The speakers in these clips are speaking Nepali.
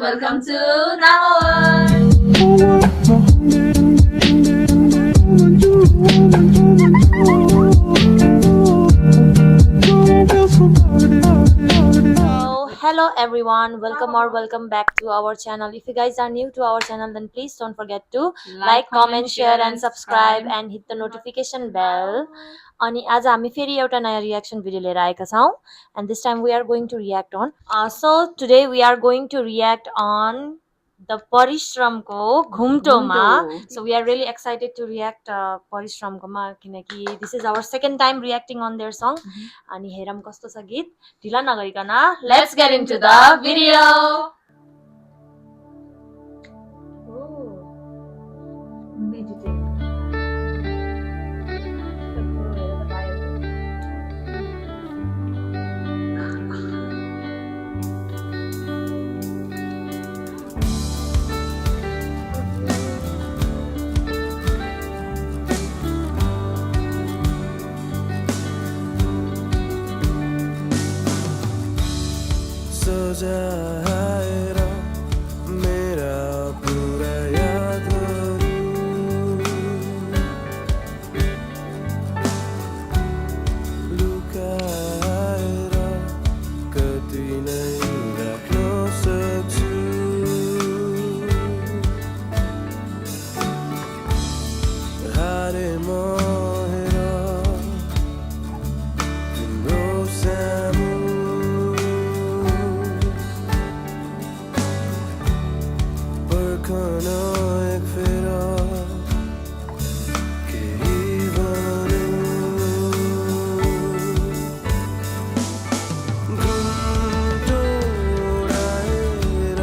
welcome to Namawan. Hello everyone, welcome back to our channel. If you guys are new to our channel, then please don't forget to like, comment, share and subscribe and hit the notification bell. अनि आज हामी फेरि एउटा नयाँ रियाक्सन भिडियो लिएर आएका छौं and this time we are going to react on so today we are going to react on the Parishramko Ghumtoma. So we are really excited to react Parishramko ma kinaki this is our second time reacting on their song. अनि हेरम कस्तो छ गीत ढिला नगरिकन let's get into the video. सजाएर मेरा पुरा यादहरू लुकाएर कति नै राख्न सक्छु हारे म हेर तिम्रो सामु पर्खन एक फेर केही भन्नु घुम्टो उडाएर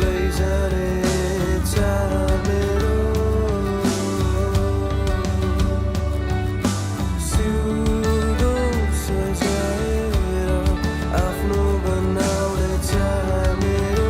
लैजाने चाह मेरो सिउँदो सजाएर आफ्नो बनाउने चाह मेरो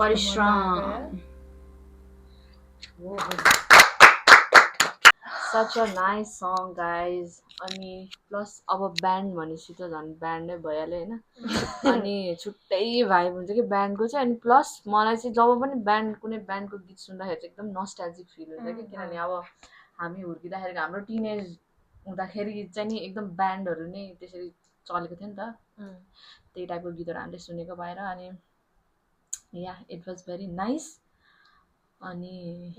परिश्रम such a nice song guys अनि प्लस अब ब्यान्ड भनेपछि त झन् ब्यान्ड नै भइहाल्यो होइन अनि छुट्टै भाइब हुन्छ कि ब्यान्डको चाहिँ अनि प्लस मलाई चाहिँ जब पनि कुनै ब्यान्डको गीत सुन्दाखेरि चाहिँ एकदम नस्ट्याल्जिक फिल हुन्छ कि किनभने अब हामी हुर्किँदाखेरि हाम्रो टिनेज हुँदाखेरि चाहिँ नि एकदम ब्यान्डहरू नै त्यसरी चलेको थियो नि त त्यही टाइपको गीतहरू हामीले सुनेको भएर अनि yeah it was very nice अनि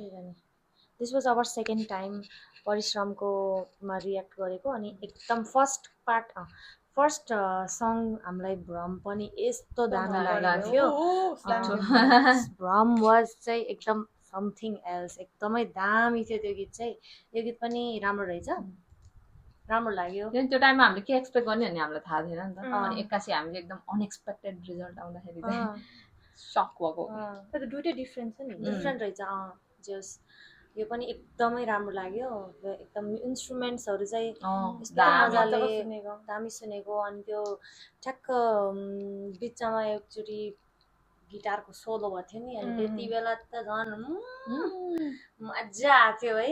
this was our second time परिश्रमकोमा रियाक्ट गरेको अनि एकदम फर्स्ट सङ हामीलाई भ्रम पनि यस्तो दामी लागेको थियो भ्रम वाज चाहिँ एकदम समथिङ एल्स एकदमै दामी थियो त्यो गीत चाहिँ यो गीत पनि राम्रो रहेछ राम्रो लाग्यो त्यो टाइममा हामीले के एक्सपेक्ट गर्ने भन्ने हामीलाई थाहा थिएन नि त अनि एक्कासी हामीले एकदम अनएक्सपेक्टेड रिजल्ट आउँदाखेरि चाहिँ सक भएको तर दुइटै डिफ्रेन्ट छ नि डिफ्रेन्ट रहेछ जस यो पनि एकदमै राम्रो लाग्यो एकदम इन्स्ट्रुमेन्ट्सहरू चाहिँ यस्तो मजाले दामी सुनेको अनि त्यो ठ्याक्क बिचमा एकचोटि गिटारको सोलो भएको थियो नि अनि त्यति बेला त झन् मजा आएको थियो है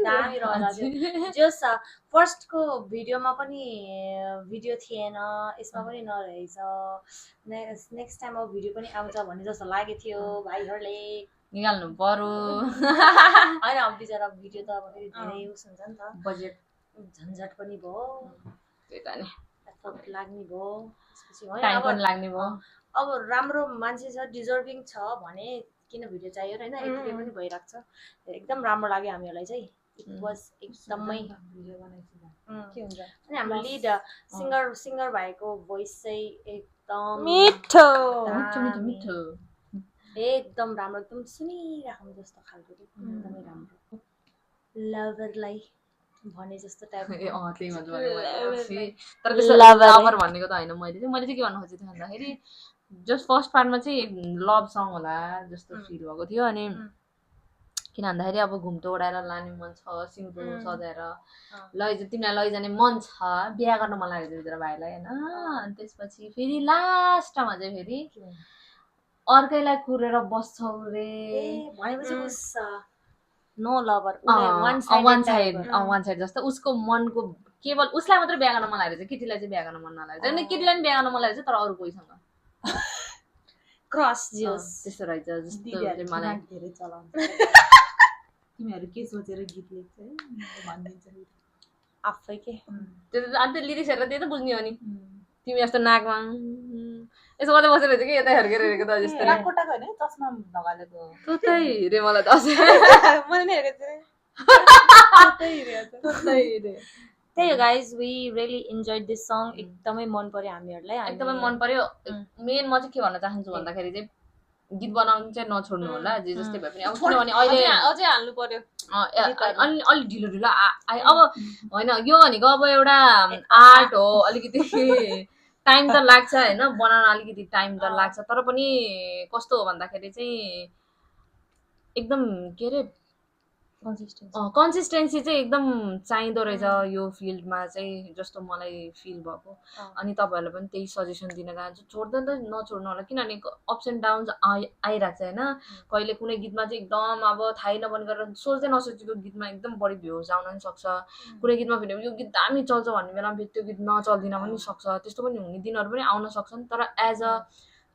दामी रहेछ जस फर्स्टको भिडियोमा पनि भिडियो थिएन यसमा पनि नरहेछ नेक्स्ट टाइम अब भिडियो पनि आउँछ भन्ने जस्तो लागेको थियो भाइहरूले निकाल्नु पर्यो होइन अब बिचरा भिडियो त अब फेरि धेरै उस हुन्छ नि त बजेट झन्झट पनि भयो त्यही त नि एफर्ट लाग्ने भयो त्यसपछि टाइम पनि लाग्ने भयो अब राम्रो मान्छे छ डिजर्भिङ छ भने किन भिडियो चाहियो होइन यतिकै पनि भइरहेको छ एकदम राम्रो लाग्यो हामीहरूलाई चाहिँ इट वाज एकदमै के हुन्छ अनि हाम्रो लिड सिङ्गर भाइको भोइस चाहिँ एकदम मिठो मिठो एकदम राम्रो एकदम सुनिराखौँ जस्तो खालको एकदमै राम्रो लभरलाई भने जस्तो टाइप त्यही भन्छु तर त्यसो लभर भनेको त होइन मैले चाहिँ के भन्नु खोजेको थिएँ भन्दाखेरि जस्ट फर्स्ट पार्टमा चाहिँ लभ सङ होला जस्तो फिल भएको थियो अनि किन भन्दाखेरि अब घुम्टो ओढाएर लाने मन छ सिउँदो सजाएर तिमीलाई लैजाने मन छ बिहा गर्न मन लागेको थियो भाइलाई होइन अनि त्यसपछि फेरि लास्टमा चाहिँ फेरि अर्कैलाई कुरेर बस्छौ रे भनेपछि नो लभर वान साइड जस्तो उसको मनको केवल उसलाई मात्रै बिहा गर्न मन लागेको छ केटीलाई चाहिँ बिहा गर्न मन नलागेको छ केटीलाई पनि बिहा गर्न मन लागेको छ तर अरू कोहीसँग क्रस जियोस् त्यस्तो रहेछ जस्तो मलाई धेरै चलाउँछ तिमीहरू के सोचेर गीत लेख्छ भनिदिन्छ आफै के त्यो अन्त लिरिक्स हेरेर त्यही त बुझ्ने हो नि तिमी जस्तो नाकमा यसो गर्दै बसेर चाहिँ कि यता हेर्केर हेरेको त जस्तो राकोटाको होइन चस्मा लगालेको त्यही रे मलाई त मैले नि हेरेको थिएँ त्यही हो guys we really enjoyed this song एकदमै मन पर्यो हामीहरूलाई एकदमै मन पर्यो मेन म चाहिँ के भन्न चाहन्छु भन्दाखेरि चाहिँ गीत बनाउनु चाहिँ नछोड्नु होला जे जस्तै भए पनि अब किनभने अहिले अझै हाल्नु पर्यो अलि ढिलो ढिलो अब होइन यो भनेको अब एउटा आर्ट हो अलिकति टाइम त लाग्छ होइन बनाउन अलिकति टाइम त लाग्छ तर पनि कस्तो हो भन्दाखेरि चाहिँ एकदम के अरे कन्सिस्टेन्सी चाहिँ एकदम चाहिँदो रहेछ यो फिल्डमा चाहिँ जस्तो मलाई फिल भएको अनि तपाईँहरूलाई पनि त्यही सजेसन दिन चाहन्छु छोड्दा त नछोड्नु होला किनभने अप्स एन्ड डाउन्स आइरहेको छ होइन कहिले कुनै गीतमा चाहिँ एकदम अब थाहै नबनी गरेर सोच्दै नसोचेको गीतमा एकदम बढी भ्युज आउन पनि सक्छ कुनै गीतमा फेरि यो गीत दामी चल्छ भन्ने बेलामा फेरि त्यो गीत नचल्दिन पनि सक्छ त्यस्तो पनि हुने दिनहरू पनि आउन सक्छन् तर एज अ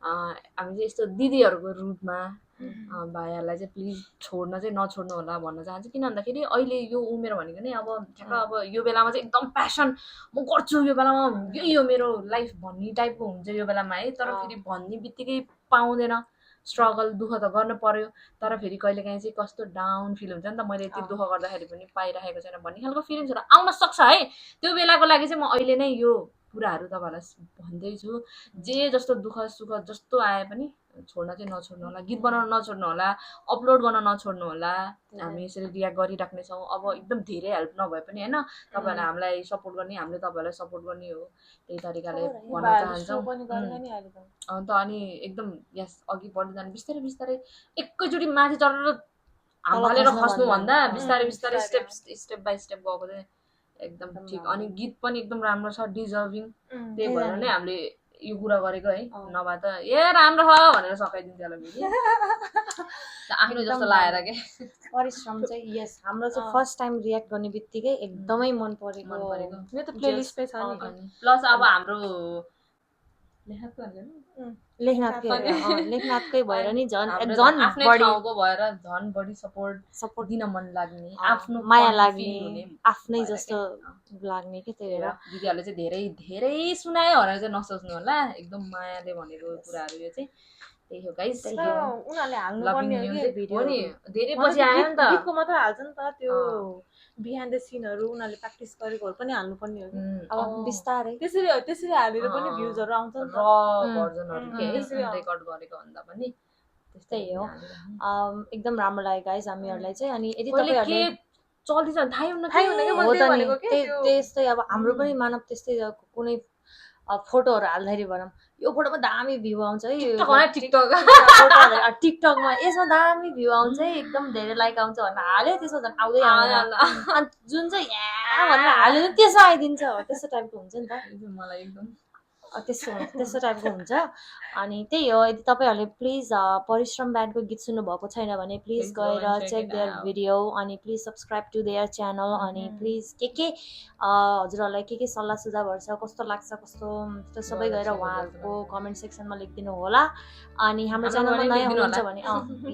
हामी चाहिँ यस्तो दिदीहरूको रूपमा भाइहरूलाई चाहिँ प्लिज छोड्न चाहिँ नछोड्नु होला भन्न चाहन्छु किन भन्दाखेरि अहिले यो उमेर भनेको नै अब ठ्याक्क अब यो बेलामा चाहिँ एकदम प्यासन म गर्छु यो बेलामा यही हो मेरो लाइफ भन्ने टाइपको हुन्छ यो बेलामा है तर फेरि भन्ने बित्तिकै पाउँदैन स्ट्रगल दुःख त गर्नु पर्यो तर फेरि कहिलेकाहीँ चाहिँ कस्तो डाउन फिल हुन्छ नि त मैले यति दुःख गर्दाखेरि पनि पाइरहेको छैन भन्ने खालको फिलिङ्सहरू आउन सक्छ है त्यो बेलाको लागि चाहिँ म अहिले नै यो कुराहरू तपाईँहरूलाई भन्दैछु जे जस्तो दुःख सुख जस्तो आए पनि छोड्न चाहिँ नछोड्नु होला गीत बनाउन नछोड्नु होला अपलोड गर्न नछोड्नु होला हामी यसरी रियाक्ट गरिराख्नेछौँ अब एकदम धेरै हेल्प नभए पनि होइन तपाईँहरूले हामीलाई सपोर्ट गर्ने हामीले तपाईँहरूलाई सपोर्ट गर्ने हो त्यही तरिकाले भन्न चाहन्छौँ अन्त अनि एकदम यस अघि बढ्दै जाने बिस्तारै बिस्तारै एकैचोटि माथि चढेर हालेर खस्नुभन्दा बिस्तारै बिस्तारै स्टेप बाई स्टेप गएको चाहिँ एकदम ठिक अनि गीत पनि एकदम राम्रो छ डिजर्भिङ त्यही भएर नै हामीले यो कुरा गरेको है अँ। नभए त ए राम्रो छ भनेर सकाइदिन्थ्यो होला फेरि आफ्नो जस्तो लाएर के परिश्रम चाहिँ यस हाम्रो चाहिँ फर्स्ट टाइम रियाक्ट गर्ने बित्तिकै एकदमै मन परेको मन परेको मेरो त प्लेलिस्टमै छ नि प्लस अब हाम्रो लेखनाथकै भएर नि झन् हाम्रो झन् आफ्नै बढी ठाउँको भएर झन् बढी सपोर्ट सपोर्ट दिन मन लाग्ने आफ्नो माया feel लाग्ने हुने आफ्नै भएर जस्तो के। लाग्ने के त्यही भएर दिदीहरूले चाहिँ धेरै धेरै सुनायो भनेर चाहिँ नसोच्नु होला एकदम मायाले भनेको कुराहरू यो चाहिँ त्यही हो गाइस त्यही तर उनीहरूले हाल्नु लभिङ पर्ने हो न्युज कि हो नि धेरै मलाई पछि चाहिँ आयो नि त गीतको मात्र हाल्छ नि त त्यो बिहाइन्ड द सिनहरू उनीहरूले प्र्याक्टिस गरेकोहरू पनि हाल्नु पर्ने हो कि अब बिस्तारै त्यसरी हालेर पनि भ्युजहरू आउँछ नि र त भर्जनहरू के त्यसरी रेकर्ड गरेको भन्दा पनि त्यस्तै हो एकदम राम्रो लाग्यो गाइस हामीहरूलाई चाहिँ अनि यदि कहिले के तपाईँहरूले चल्दैछ थाहै हुन्न थाहै हुन्न क्या हो मैले त त्यही नि भनेको के त्यो त्यस्तै अब हाम्रो पनि मानव त्यस्तै कुनै फोटोहरू हाल्दाखेरि भनौँ यो फोटोमा दामी भ्यू आउँछ है यो टिकटक टिकटकमा यसमा दामी भ्यू आउँछ है एकदम धेरै लाइक आउँछ भनेर हाल्यो त्यसमा झन् आउँदै आउँदैन अनि जुन चाहिँ या भनेर हाल्यो नि त्यसमा आइदिन्छ त्यस्तो टाइपको हुन्छ नि त मलाई एकदम त्यस्तो टाइपको हुन्छ अनि त्यही हो यदि तपाईँहरूले प्लिज परिश्रम ब्यान्डको गीत सुन्नुभएको छैन भने प्लिज Please go गएर and check check it there out. Video अनि please subscribe to their channel अनि प्लिज के हजुरहरूलाई के सल्लाह सुझावहरू छ कस्तो लाग्छ कस्तो त्यो सबै गएर गएर check it out. उहाँहरूको कमेन्ट सेक्सनमा लेखिदिनु होला अनि हाम्रो हाम्रोमा च्यानलमा पनि नयाँ लेखिदिनु हुनुहुन्छ भने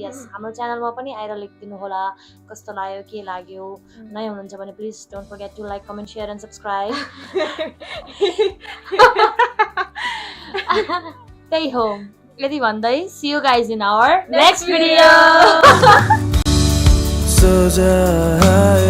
यस हाम्रो च्यानलमा पनि आएर लेखिदिनु होला कस्तो लाग्यो के लाग्यो नयाँ हुनुहुन्छ भने please don't forget to like comment share and subscribe त्यही हो यदि भन्दै see you guys in our next video सजाए